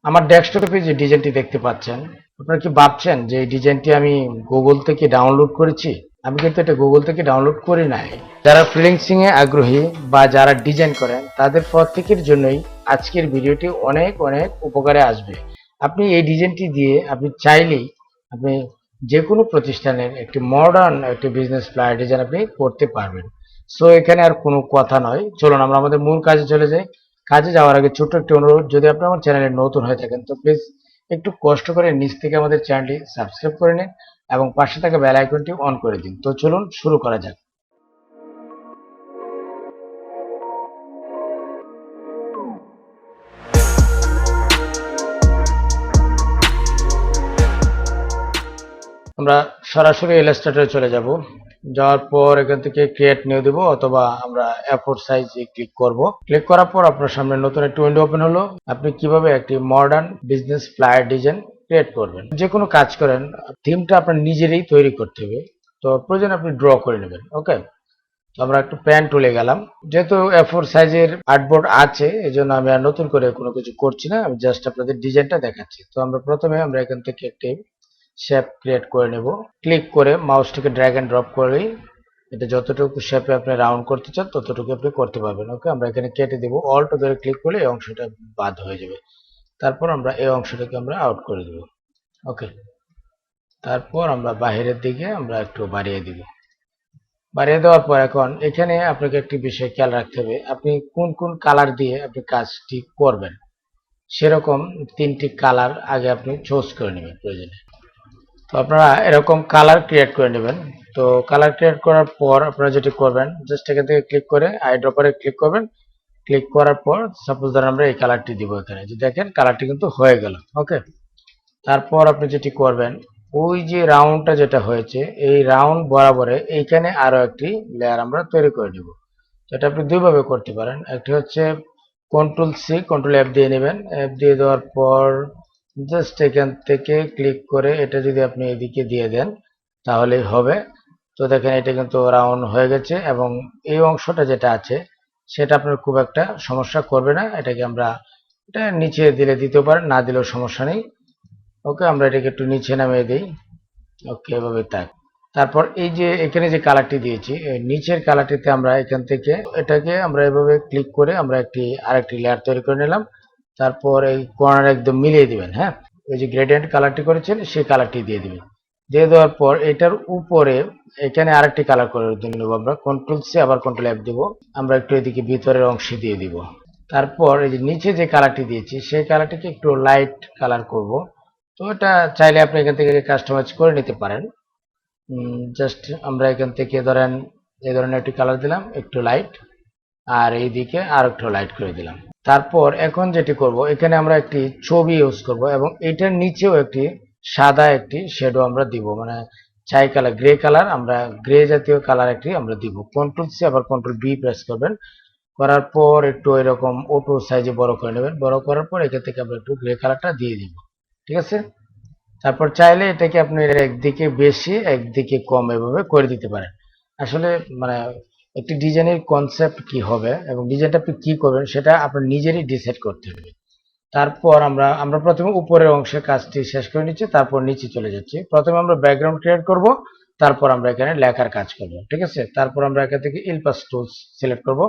আমার ডেস্কটপে যে ডিজাইনটি দেখতে পাচ্ছেন, আপনারা কি ভাবছেন যে এই ডিজাইনটি আমি গুগল থেকে ডাউনলোড করেছি? আমি কিন্তু এটা গুগল থেকে ডাউনলোড করি নাই। যারা ফ্রিল্যান্সিং এ আগ্রহী বা যারা ডিজাইন করেন তাদের প্রত্যেকের জন্যই আজকের ভিডিওটি অনেক অনেক উপকারে আসবে। আপনি এই ডিজাইনটি দিয়ে আপনি চাইলেই আপনি যে কোনো প্রতিষ্ঠানের একটি মডার্ন একটি বিজনেস ফ্লায়ার ডিজাইন আপনি করতে পারবেন। সো এখানে আর কোনো কথা নয়, চলুন আমরা আমাদের মূল কাজে চলে যাই। কাজে যাওয়ার আগে ছোট্ট একটি অনুরোধ, যদি আপনি আমার চ্যানেলে নতুন হয়ে থাকেন তো প্লিজ একটু কষ্ট করে নিচ থেকে আমাদের চ্যানেলটি সাবস্ক্রাইব করে নিন এবং পাশে থাকা বেল আইকনটি অন করে দিন। তো চলুন শুরু করা যাক। আমরা সরাসরি ইলাস্ট্রেটরে চলে যাব। যাওয়ার পর এখান থেকে ক্রিয়েট নিউ দেব অথবা আমরা A4 সাইজে ক্লিক করব। ক্লিক করার পর আপনার সামনে নতুন একটি উইন্ডো ওপেন হলো। আপনি কিভাবে একটি modern business flyer design create করবেন। যে কোনো কাজ করেন, থিমটা আপনার নিজেরই তৈরি করতে হবে। তো প্রয়োজন আপনি ড্র করে নেবেন। ওকে, তো আমরা একটু প্যান টুলে গেলাম। যেহেতু A4 সাইজের আর্টবোর্ড আছে এজন্য আমি আর নতুন করে কোনো কিছু করছি না, আমি জাস্ট আপনাদের ডিজাইনটা দেখাচ্ছি। তো আমরা প্রথমে আমরা এখান থেকে একটি শেপ ক্রিয়েট করে নেব। ক্লিক করে মাউসটাকে ড্র্যাগ এন্ড ড্রপ করেই এটা যতটুকু শেপে আপনি রাউন্ড করতে চান ততটুকু আপনি করতে পারবেন। ওকে, আমরা এখানে কেটে দেব। অল্ট ধরে ক্লিক করলে এই অংশটা বাদ হয়ে যাবে। তারপর আমরা এই অংশটাকে আমরা আউট করে দেব। ওকে, তারপর আমরা বাহিরের দিকে আমরা একটু বাড়িয়ে দিব। বাড়িয়ে দেওয়ার পর এখন এখানে আপনাকে একটি বিষয় খেয়াল রাখতে হবে, আপনি কোন কোন কালার দিয়ে আপনি কাজটি করবেন সেরকম তিনটি কালার আগে আপনি চুজ করে নেবেন প্রয়োজনে। তো আপনারা এরকম কালার ক্রিয়েট করে নেবেন। তো কালার ক্রিয়েট করার পর আপনারা যেটি করবেন, জাস্ট এখান থেকে ক্লিক করে আই ড্রপারে ক্লিক করবেন। ক্লিক করার পর সাপোজ ধরেন আমরা এই কালারটি দিব, এখানে যে দেখেন কালারটি কিন্তু হয়ে গেল। ওকে, তারপর আপনি যেটি করবেন, ওই যে রাউন্ডটা যেটা হয়েছে এই রাউন্ড বরাবরে এইখানে আরো একটি লেয়ার আমরা তৈরি করে নেব। এটা আপনি দুইভাবে করতে পারেন। একটি হচ্ছে কন্ট্রোল সি কন্ট্রোল এফ দিয়ে নেবেন। এফ দিয়ে দেওয়ার পর জাস্ট এখান থেকে ক্লিক করে এটা যদি আপনি এদিকে দিয়ে দেন তাহলেই হবে। তো দেখেন এটা কিন্তু রাউন্ড হয়ে গেছে এবং এই অংশটা যেটা আছে সেটা আপনার খুব একটা সমস্যা করবে না। এটাকে আমরা এটা নিচে দিলে দিতে পারেন, না দিলেও সমস্যা নেই। ওকে, আমরা এটাকে একটু নিচে নামিয়ে দিই। ওকে, এভাবে থাক। তারপর এই যে এখানে যে কালারটি দিয়েছি নিচের কালারটিতে আমরা এখান থেকে এটাকে আমরা এভাবে ক্লিক করে আমরা আরেকটি লেয়ার তৈরি করে নিলাম। তারপর এই কর্নার একদম মিলিয়ে দিবেন। হ্যাঁ, ওই যে গ্রেডিয়েন্ট কালারটি করেছেন সেই কালারটি দিয়ে দিবেন। দিয়ে দেওয়ার পর এটার উপরে এখানে আরেকটি কালার করে নেব। আমরা কন্ট্রোল সি আবার কন্ট্রোল এফ দিব। আমরা একটু এদিকে ভিতরের অংশে দিয়ে দিব। তারপর এই যে নিচে যে কালারটি দিয়েছি সেই কালারটিকে একটু লাইট কালার করব। তো এটা চাইলে আপনি এখান থেকে কাস্টমাইজ করে নিতে পারেন। জাস্ট আমরা এখান থেকে ধরেন এই ধরনের একটি কালার দিলাম একটু লাইট, আর এইদিকে আর একটু লাইট করে দিলাম। তারপর এখন যেটি করব, এখানে আমরা একটি ছবি ইউজ করব এবং এটার নিচেও একটি সাদা একটি শ্যাডো আমরা দিব, মানে ছাই কালার গ্রে কালার, আমরা গ্রে জাতীয় কালার একটি আমরা দিব। কন্ট্রোল সি আবার কন্ট্রোল বি প্রেস করবেন। করার পর একটু এরকম অটো সাইজে বড় করে নেবেন। বড় করার পর এখান থেকে আমরা একটু গ্রে কালারটা দিয়ে দিব। ঠিক আছে, তারপর চাইলে এটাকে আপনি একদিকে বেশি একদিকে কম এভাবে করে দিতে পারেন। আসলে মানে একটি ডিজাইনের কনসেপ্ট কি হবে এবং ডিজাইনটা আপনি কি করবেন সেটা আপনার নিজেরই ডিসাইড করতে হবে। তারপর আমরা প্রথমে উপরের অংশের কাজটি শেষ করে নিচ্ছি, তারপর নিচে চলে যাচ্ছি। প্রথমে আমরা ব্যাকগ্রাউন্ড ক্রিয়েট করব, তারপর আমরা এখানে লেখার কাজ করব। ঠিক আছে, তারপর আমরা এখান থেকে ইলপাস টুলস সিলেক্ট করব।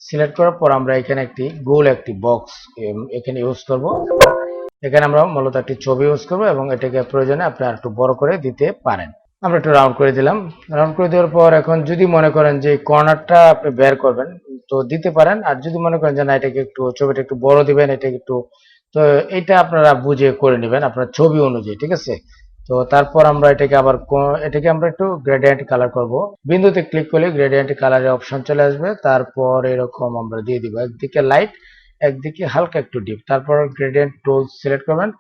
সিলেক্ট করার পর আমরা এখানে একটি গোল একটি বক্স এখানে ইউজ করব। এখানে আমরা মূলত একটি ছবি ইউজ করবো এবং এটাকে প্রয়োজনে আপনি আর একটু বড় করে দিতে পারেন। আমরা একটু রাউন্ড করে দিলাম। রাউন্ড করে দেওয়ার পর এখন যদি মনে করেন যে কর্নারটা আপনি বের করবেন তো দিতে পারেন, আর যদি মনে করেন যে না এটাকে একটু ছবিটা একটু বড় দিবেন এটাকে একটু, তো এটা আপনারা বুঝে করে নেবেন আপনার ছবি অনুযায়ী। ঠিক আছে, তো তারপর আমরা এটাকে আমরা একটু গ্রেডিয়েন্ট কালার করব। বিন্দুতে ক্লিক করলে গ্রেডিয়েন্ট কালারের অপশন চলে আসবে। তারপর এরকম আমরা দিয়ে দিব একদিকে লাইট একদিকে হালকা একটু ডিপ। তারপর গ্রেডিয়েন্ট টুল সিলেক্ট করবেন।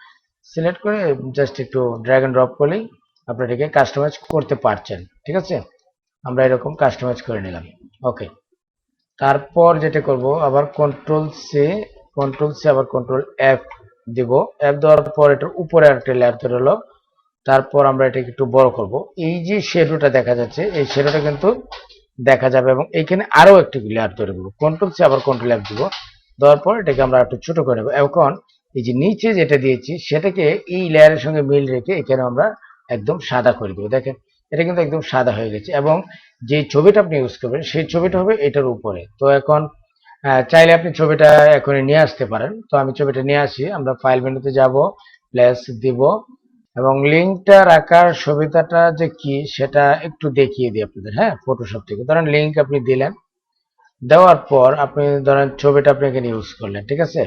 সিলেক্ট করে জাস্ট একটু ড্র্যাগ এন্ড ড্রপ করলেই আপনি এটাকে কাস্টমাইজ করতে পারছেন। ঠিক আছে, আমরা এরকম কাস্টমাইজ করে নিলাম। ওকে, তারপর যেটা করব আবার কন্ট্রোল সি আবার কন্ট্রোল এফ দিব। এফ দেওয়ার পর এটার উপরে একটা লেয়ার তৈরি হলো। তারপর আমরা এটাকে একটু বড় করব। এই যে শ্যাডোটা দেখা যাচ্ছে এই শ্যাডোটা কিন্তু দেখা যাবে এবং এইখানে আরো একটি লেয়ার তৈরি করব। কন্ট্রোল সি আবার কন্ট্রোল এফ দিব। দেওয়ার পর এটাকে আমরা একটু ছোট করে নেব। এখন এই যে নিচে যেটা দিয়েছি সেটাকে এই লেয়ারের সঙ্গে মিল রেখে এখানে আমরা একদম সাদা করে দেবো। দেখেন এটা কিন্তু একদম সাদা হয়ে গেছে, এবং যে ছবিটা আপনি ইউজ করবেন সেই ছবিটা হবে এটার উপরে। তো এখন চাইলে আপনি ছবিটা এখনই নিয়ে আসতে পারেন। তো আমি ছবিটা নিয়ে আসি, আমরা ফাইল মেনুতে যাব, প্লেস দিব, এবং লিঙ্কটা রাখার সুবিধাটা যে কি সেটা একটু দেখিয়ে দিই আপনাদের। হ্যাঁ, ফটোশপ থেকে ধরেন লিঙ্ক আপনি দিলেন, দেওয়ার পর আপনি ধরেন ছবিটা আপনি এখানে ইউজ করলেন, ঠিক আছে,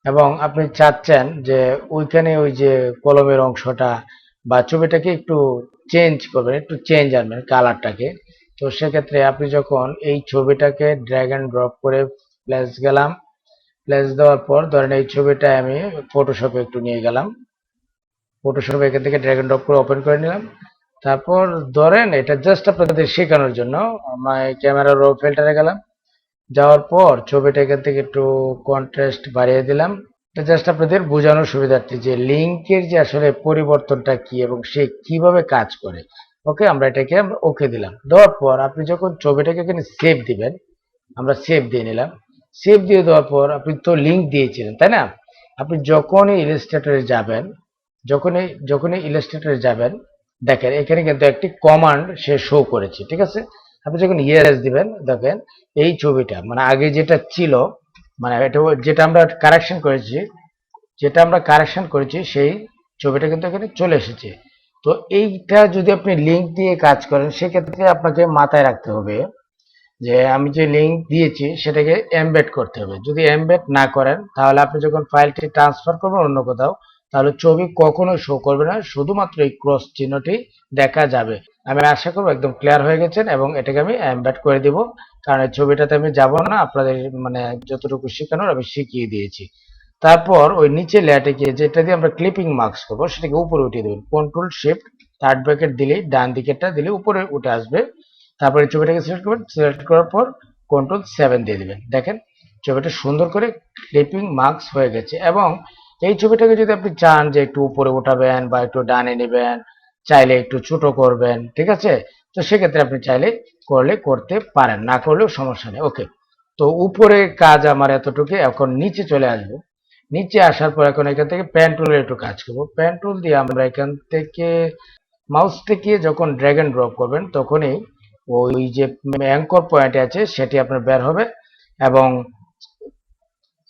এবং আপনি চাচ্ছেন যে ওইখানে ওই যে কলমের অংশটা বা ছবিটাকে একটু চেঞ্জ করবেন, একটু চেঞ্জ আনবেন কালারটাকে। তো সেক্ষেত্রে আপনি যখন এই ছবিটাকে ড্র্যাগ অ্যান্ড ড্রপ করে প্লেস গেলাম, প্লেস দেওয়ার পর ধরেন এই ছবিটা আমি ফটোশপে একটু নিয়ে গেলাম, ফটোশপে এখান থেকে ড্র্যাগ অ্যান্ড ড্রপ করে ওপেন করে নিলাম। তারপর ধরেন এটা জাস্ট আপনাদের শেখানোর জন্য আমার ক্যামেরা রো ফিল্টারে গেলাম, যাওয়ার পর ছবিটা এখান থেকে একটু কন্ট্রাস্ট বাড়িয়ে দিলাম। এটা জাস্ট আপনাদের বোঝানোর সুবিধার্থে যে লিঙ্কের যে আসলে পরিবর্তনটা কি এবং সে কিভাবে কাজ করে। ওকে, আমরা এটাকে ওকে দিলাম। দেওয়ার পর আপনি যখন ছবিটাকে এখানে সেভ দিবেন, আমরা সেভ দিয়ে নিলাম। সেভ দিয়ে দেওয়ার পর আপনি তো লিঙ্ক দিয়েছিলেন, তাই না? আপনি যখনই ইলাস্ট্রেটরে যাবেন, যখনই ইলাস্ট্রেটরে যাবেন, দেখেন এখানে কিন্তু একটি কমান্ড সে শো করেছে, ঠিক আছে। আপনি যখন ইয়েস দিবেন, দেখেন এই ছবিটা মানে আগে যেটা ছিল, মানে এটা যেটা আমরা কারেকশন করেছি সেই ছবিটা কিন্তু এখানে চলে এসেছে। তো এইটা যদি আপনি লিঙ্ক দিয়ে কাজ করেন সেক্ষেত্রে আপনাকে মাথায় রাখতে হবে যে আমি যে লিঙ্ক দিয়েছি সেটাকে এমবেড করতে হবে। যদি এমবেড না করেন তাহলে আপনি যখন ফাইলটি ট্রান্সফার করবেন অন্য কোথাও, তাহলে ছবি কখনো শো করবে না, শুধুমাত্র এই ক্রস চিহ্নটি দেখা যাবে। আমি আশা করবো একদম ক্লিয়ার হয়ে গেছেন, এবং এটাকে আমি এমবেড করে দিব, কারণ এই ছবিটাতে আমি যাব না, আপনাদের মানে যতটুকু শেখানোর আমি শিখিয়ে দিয়েছি। তারপর ওই নিচে লেয়ারটা গিয়ে যেটা দিয়ে আমরা ক্লিপিং মার্কস করবো সেটাকে উপরে উঠিয়ে দেবেন, কন্ট্রোল শিফট থার্ড ব্র্যাকেট দিলেই ডান দিকেরটা দিলে উপরে উঠে আসবে। তারপরে ছবিটাকে সিলেক্ট করবেন, সিলেক্ট করার পর কন্ট্রোল 7 দিয়ে দিবেন। দেখেন ছবিটা সুন্দর করে ক্লিপিং মার্কস হয়ে গেছে। এবং এই ছবিটাকে যদি আপনি চান যে একটু উপরে উঠাবেন বা একটু ডানে নেবেন, চাইলে একটু ছোট করবেন, ঠিক আছে, তো সেক্ষেত্রে আপনি চাইলে করতে পারেন, না করলেও সমস্যা নেই। ওকে, তো উপরে কাজ আমার এতটুকু, এখন নিচে চলে আসবো। নিচে আসার পর এখন এখান থেকে পেন টুলের একটু কাজ করবো। পেন টুল দিয়ে আমরা এখান থেকে মাউস থেকে যখন ড্র্যাগ এন্ড ড্রপ করবেন তখনই ওই যে অ্যাঙ্কর পয়েন্ট আছে সেটি আপনার বের হবে, এবং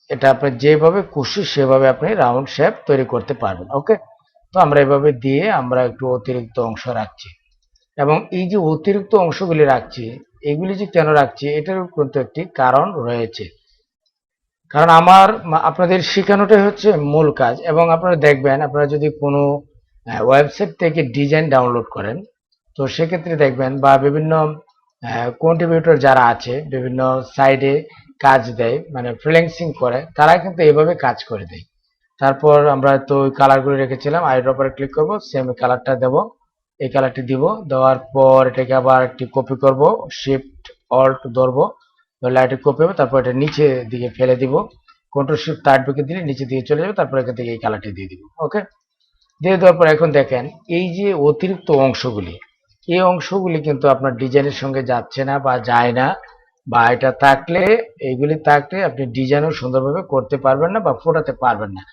এটা আপনি যেভাবে খুশি সেভাবে আপনি রাউন্ড শেপ তৈরি করতে পারবেন। ওকে, তো আমরা এভাবে দিয়ে আমরা একটু অতিরিক্ত অংশ রাখছি, এবং এই যে অতিরিক্ত অংশগুলি রাখছি, এগুলি যে কেন রাখছি এটার কিন্তু একটি কারণ রয়েছে। কারণ আপনাদের শেখানোটাই হচ্ছে মূল কাজ। এবং আপনারা দেখবেন, আপনারা যদি কোনো ওয়েবসাইট থেকে ডিজাইন ডাউনলোড করেন, তো সেক্ষেত্রে দেখবেন বা বিভিন্ন কন্ট্রিবিউটর যারা আছে বিভিন্ন সাইডে কাজ দেয় মানে ফ্রিল্যান্সিং করে, তারা কিন্তু এইভাবে কাজ করে দেয়। তারপর আমরা তো ওই কালারগুলো রেখেছিলাম, আই ড্রপারে ক্লিক করব, সেম কালারটা দেব, এই কালারটি দিব। দেওয়ার পর এটাকে আবার একটি কপি করব, শিফট অল্ট ধরবো, ধরলে এটা কপি হবে, তারপর এটা নিচে দিকে ফেলে দিব, কন্ট্রোল শিফট থার্ড ব্রেকে দিলে নিচে দিকে চলে যাবে, তারপর এখান থেকে এই কালারটি দিয়ে দিব। ওকে, দিয়ে দেওয়ার পর এখন দেখেন এই যে অতিরিক্ত অংশগুলি, এই অংশগুলি কিন্তু আপনার ডিজাইনের সঙ্গে যাচ্ছে না বা যায় না, বা এটা থাকলে, এইগুলি থাকলে আপনি ডিজাইনও সুন্দরভাবে করতে পারবেন না বা ফোটাতে পারবেন না।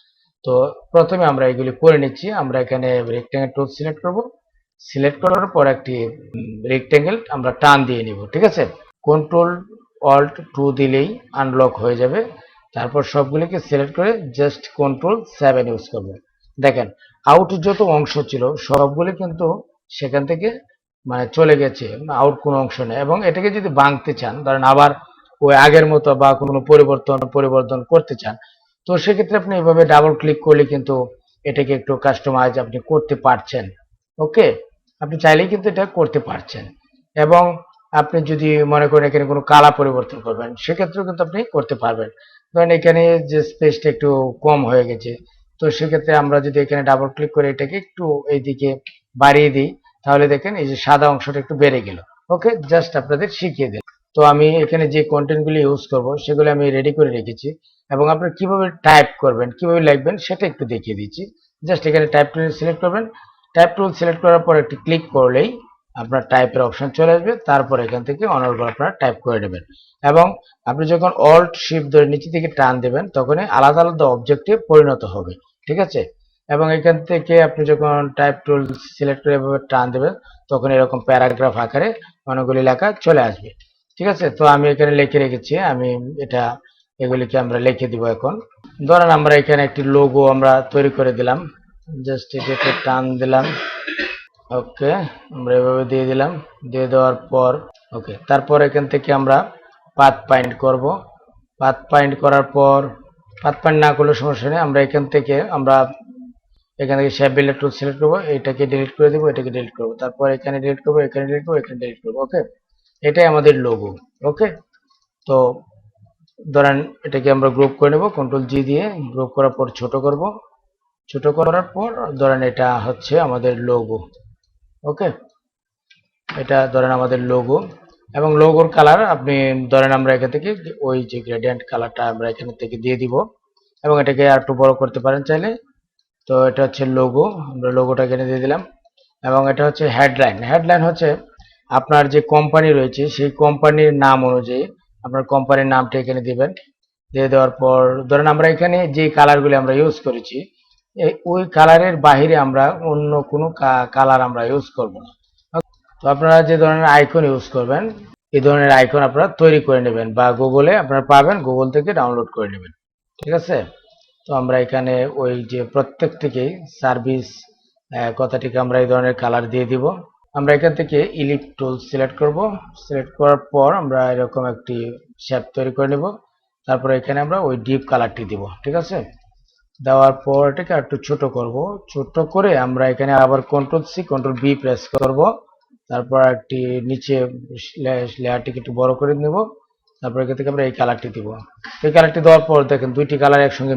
তো প্রথমে আমরা এগুলি করে নিচ্ছি। আমরা এখানে রেক্ট্যাঙ্গেল টুল সিলেক্ট করব, সিলেক্ট করার পর একটি রেক্ট্যাঙ্গেল আমরা টান দিয়ে নিব, ঠিক আছে। কন্ট্রোল অল্ট 2 দিলেই আনলক হয়ে যাবে। তারপর সবগুলিকে সিলেক্ট করে জাস্ট কন্ট্রোল 7 ইউজ করব। দেখেন আউট যত অংশ ছিল সবগুলি কিন্তু সেখান থেকে মানে চলে গেছে, আউট কোনো অংশ নেই। এবং এটাকে যদি ভাঙতে চান, ধরেন আবার ওই আগের মতো বা কোনো পরিবর্তন করতে চান, তো সেক্ষেত্রে আপনি এভাবে ডাবল ক্লিক করলে কিন্তু এটাকে একটু কাস্টমাইজ আপনি করতে পারছেন। ওকে, আপনি চাইলেই কিন্তু এটা করতে পারছেন। এবং আপনি যদি মনে করেন এখানে কোনো কালার পরিবর্তন করবেন সেক্ষেত্রেও কিন্তু আপনি করতে পারবেন। ধরেন এখানে যে স্পেসটা একটু কম হয়ে গেছে, তো সেক্ষেত্রে আমরা যদি এখানে ডাবল ক্লিক করে এটাকে একটু এইদিকে বাড়িয়ে দিই, তাহলে দেখেন এই যে সাদা অংশটা একটু বেড়ে গেল। ওকে, জাস্ট আপনাদের শিখিয়ে দিলাম। তো আমি এখানে যে কন্টেন্টগুলি ইউজ করব সেগুলো আমি রেডি করে রেখেছি, এবং আপনারা কিভাবে টাইপ করবেন কিভাবে লিখবেন সেটা একটু দেখিয়ে দিচ্ছি। জাস্ট এখানে টাইপ টুল সিলেক্ট করবেন, টাইপ টুল সিলেক্ট করার পর একটি ক্লিক করলেই আপনার টাইপের অপশন চলে আসবে, তারপর এখান থেকে অনর্গল আপনারা টাইপ করে নেবেন। এবং আপনি যখন অল্ট শিফট ধরে নিচে থেকে টান দেবেন তখনই আলাদা আলাদা অবজেক্টে পরিণত হবে, ঠিক আছে। এবং এখান থেকে আপনি যখন টাইপ টুল সিলেক্ট করে এভাবে টান দেবেন তখন এরকম প্যারাগ্রাফ আকারে অনেকগুলি লেখা চলে আসবে, ঠিক আছে। তো আমি এখানে লিখে রেখেছি, আমি এটা এগুলিকে আমরা লিখে দিব। এখন ধরেন আমরা এখানে একটি লোগো আমরা তৈরি করে দিলাম, জাস্ট এটাকে টান দিলাম, ওকে, আমরা এভাবে দিয়ে দিলাম। দিয়ে দেওয়ার পর ওকে, তারপর এখান থেকে আমরা পাথ পয়েন্ট করব। পাথ পয়েন্ট করার পর পাথ পয়েন্ট না করলে সমস্যা নেই, আমরা এখান থেকে শেপ বিল্ডার টুল সিলেক্ট করবো, এটাকে ডিলিট করে দেবো, এটাকে ডিলিট করবো, তারপর এখানে ডিলিট করবো, এখানে ডিলিট করবো, এখানে ডিলিট করবো। ওকে, এটাই আমাদের লোগো। ওকে, তো ধরেন এটাকে আমরা গ্রুপ করে নেব, কন্ট্রোল জি দিয়ে গ্রুপ করার পর ছোট করব। ছোট করার পর ধরেন এটা হচ্ছে আমাদের লোগো। ওকে, এটা ধরেন আমাদের লোগো। এবং লোগোর কালার আপনি ধরেন আমরা এখান থেকে ওই যে গ্রেডিয়েন্ট কালারটা আমরা এখান থেকে দিয়ে দিব, এবং এটাকে আর একটু বড় করতে পারেন চাইলে। তো এটা হচ্ছে লোগো, আমরা লোগোটা এখানে দিয়ে দিলাম। এবং এটা হচ্ছে হেডলাইন। হেডলাইন হচ্ছে আপনার যে কোম্পানি রয়েছে সেই কোম্পানির নাম অনুযায়ী আপনার কোম্পানির নামটা এখানে দিবেন। দিয়ে দেওয়ার পর ধরেন আমরা এখানে যে কালারগুলি আমরা ইউজ করেছি ওই কালারের বাহিরে আমরা অন্য কোনো কালার আমরা ইউজ করব না। তো আপনারা যে ধরনের আইকন ইউজ করবেন এই ধরনের আইকন আপনারা তৈরি করে নেবেন, বা গুগলে আপনারা পাবেন, গুগল থেকে ডাউনলোড করে নেবেন, ঠিক আছে। তো আমরা এখানে ওই যে প্রত্যেকটিকেই সার্ভিস কথাটিকে আমরা এই ধরনের কালার দিয়ে দিব। আমরা এখান থেকে ইলিপ টুল সিলেক্ট করব। সিলেক্ট করার পর আমরা এরকম একটি শেপ তৈরি করে নেব। তারপরে এখানে আমরা ওই ডিপ কালারটি দিব, ঠিক আছে। দেওয়ার পর এটাকে একটু ছোট করব। ছোট করে আমরা এখানে আবার control C control B press করব। তারপর একটি নিচে লেয়ারটিকে একটু বড় করে নেব। তারপর এখান থেকে আমরা এই কালারটি দিব। এই কালারটি দেওয়ার পর দেখেন দুইটি কালার একসঙ্গে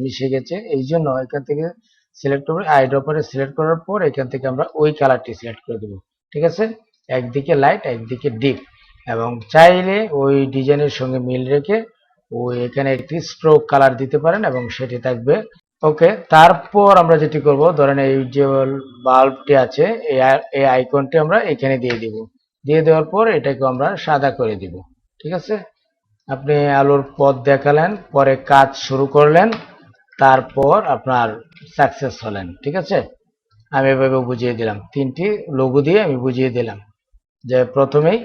মিশে গেছে। এই জন্য এখান থেকে সিলেক্ট করবো, আই ড্রপারে সিলেক্ট করার পর এখান থেকে আমরা ওই কালারটি সিলেক্ট করে দেবো, ঠিক আছে। একদিকে লাইট একদিকে ডিপ, এবং চাইলে ওই ডিজাইনের সঙ্গে মিল রেখে ওই এখানে একটি স্ট্রোক কালার দিতে পারেন এবং সেটি থাকবে। ওকে, তারপর আমরা যেটি করব, ধরেন এই যে বাল্বটি আছে এই আইকনটি আমরা এখানে দিয়ে দিব। দিয়ে দেওয়ার পর এটাকে আমরা সাদা করে দিব, ঠিক আছে। আপনি আলোর পথ দেখালেন, পরে কাজ শুরু করলেন, তারপর আপনার সাকসেস হলেন, ঠিক আছে। আমি এভাবে বুঝিয়ে দিলাম, তিনটি লোগো দিয়ে আমি বুঝিয়ে দিলাম যে প্রথমেই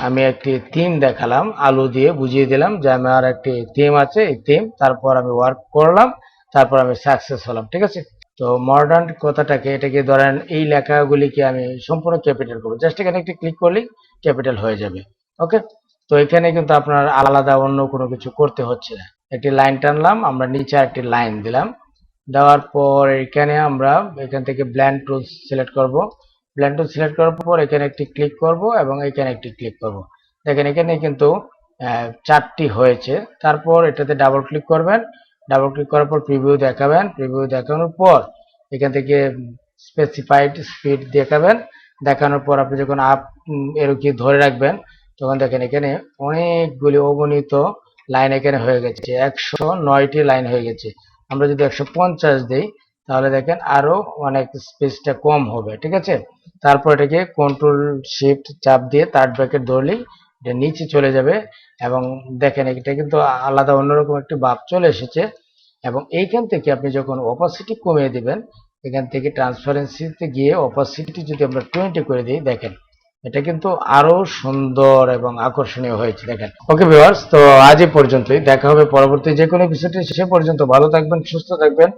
আমি একটি থিম দেখালাম, আলো দিয়ে বুঝিয়ে দিলাম যে আমার একটি থিম আছে, এই থিম, তারপর আমি ওয়ার্ক করলাম, তারপর আমি সাকসেস হলাম, ঠিক আছে। তো মডার্ন কথাটাকে এটাকে ধরেন এই লেখাগুলিকে আমি সম্পূর্ণ ক্যাপিটাল করবো, জাস্ট এখানে একটি ক্লিক করলেই ক্যাপিটাল হয়ে যাবে। ওকে, তো এখানে কিন্তু আপনার আলাদা অন্য কোনো কিছু করতে হচ্ছে না। একটি লাইন টানলাম, আমরা নিচে একটি লাইন দিলাম। দেওয়ার পর এখানে আমরা এখান থেকে ব্লেন্ড টুল সিলেক্ট করব। ব্লেন্ড টুল সিলেক্ট করার পর এখানে একটি ক্লিক করব এবং এখানে একটি ক্লিক করব। দেখেন এখানে কিন্তু চারটি হয়েছে। তারপর এটাতে ডাবল ক্লিক করবেন। ডাবল ক্লিক করার পর প্রিভিউ দেখাবেন। প্রিভিউ দেখানোর পর এখান থেকে স্পেসিফাইড স্পিড দেখাবেন। দেখানোর পর আপনি যখন আপ এর কি ধরে রাখবেন তখন দেখেন এখানে অনেকগুলি অগণিত লাইন এখানে হয়ে গেছে, 109টি লাইন হয়ে গেছে। আমরা যদি 150 দিই তাহলে দেখেন আরো অনেক স্পেসটা কম হবে, ঠিক আছে। তারপর এটাকে কন্ট্রোল শিফট চাপ দিয়ে থার্ড ব্র্যাকেট ধরলেই এটা নিচে চলে যাবে, এবং দেখেন এটা কিন্তু আলাদা অন্যরকম একটি ভাব চলে এসেছে। এবং এইখান থেকে আপনি যখন অপাসিটি কমিয়ে দিবেন, এখান থেকে ট্রান্সপারেন্সিতে গিয়ে অপাসিটি যদি আমরা 20 করে দিই, দেখেন এটা কিন্তু আরো সুন্দর এবং আকর্ষণীয় হয়েছে, দেখেন। ওকে ভিউয়ার্স, তো আজ এই পর্যন্তই, দেখা হবে পরবর্তী যে কোনো বিষয়টি। সে পর্যন্ত ভালো থাকবেন, সুস্থ থাকবেন।